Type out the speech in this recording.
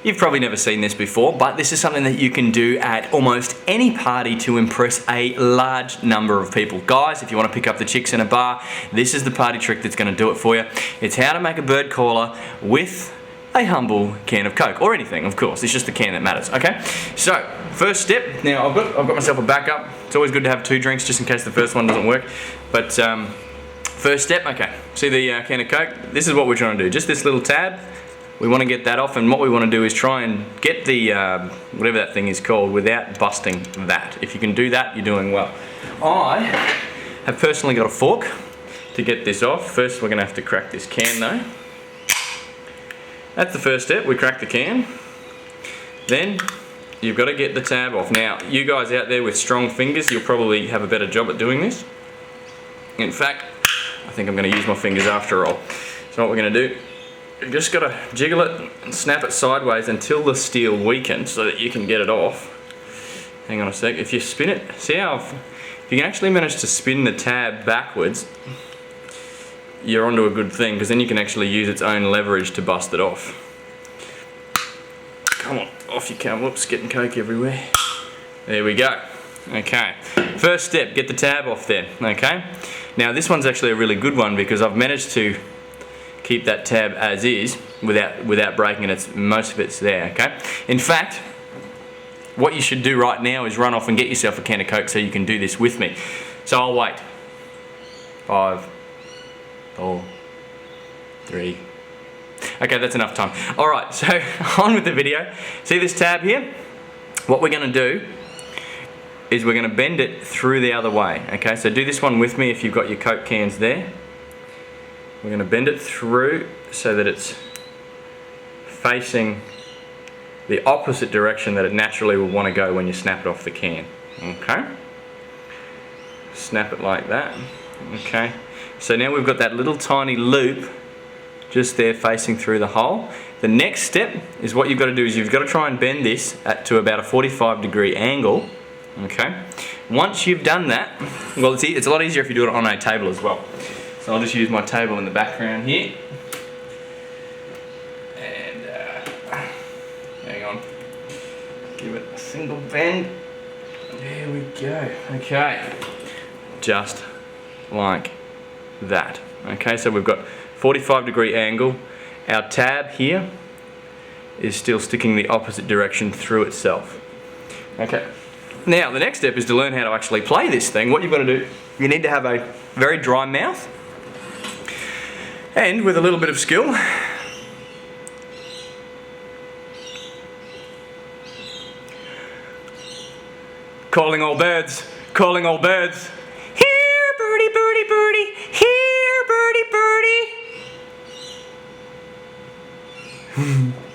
You've probably never seen this before, but this is something that you can do at almost any party to impress a large number of people. Guys, if you want to pick up the chicks in a bar, this is the party trick that's going to do it for you. It's how to make a bird caller with a humble can of Coke, or anything, of course. It's just the can that matters, okay? So, first step. Now, I've got myself a backup. It's always good to have 2 drinks just in case the first one doesn't work. But first step, okay. See the can of Coke? This is what we're trying to do. Just this little tab. We want to get that off, and what we want to do is try and get the whatever that thing is called without busting that. If you can do that, you're doing well. I have personally got a fork to get this off. First, we're going to have to crack this can though. That's the first step, we crack the can. Then you've got to get the tab off. Now, you guys out there with strong fingers, you'll probably have a better job at doing this. In fact, I think I'm going to use my fingers after all. So what we're going to do, you've just got to jiggle it and snap it sideways until the steel weakens so that you can get it off. Hang on a sec, if you spin it, see how, if you can actually manage to spin the tab backwards, you're onto a good thing, because then you can actually use its own leverage to bust it off. Come on, off you come. Whoops, getting Coke everywhere. There we go. Okay, first step, get the tab off there, okay? Now this one's actually a really good one because I've managed to keep that tab as is without breaking it. Most of it's there, okay? In fact, what you should do right now is run off and get yourself a can of Coke so you can do this with me. So I'll wait. 5, 4, 3. Okay, that's enough time. Alright, so on with the video. See this tab here? What we're going to do is we're going to bend it through the other way. Okay, so do this one with me if you've got your Coke cans there. We're going to bend it through so that it's facing the opposite direction that it naturally will want to go when you snap it off the can. Okay? Snap it like that. Okay? So now we've got that little tiny loop just there facing through the hole. The next step is what you've got to do is you've got to try and bend this to about a 45-degree angle. Okay. Once you've done that, well, it's a lot easier if you do it on a table as well. So I'll just use my table in the background here. And hang on. Give it a single bend. There we go. Okay. Just like that. Okay, so we've got 45-degree angle. Our tab here is still sticking the opposite direction through itself. Okay. Now the next step is to learn how to actually play this thing. What you've got to do, you need to have a very dry mouth, and with a little bit of skill, calling all birds, calling all birds. Here, birdie, birdie, birdie. Here, birdie, birdie.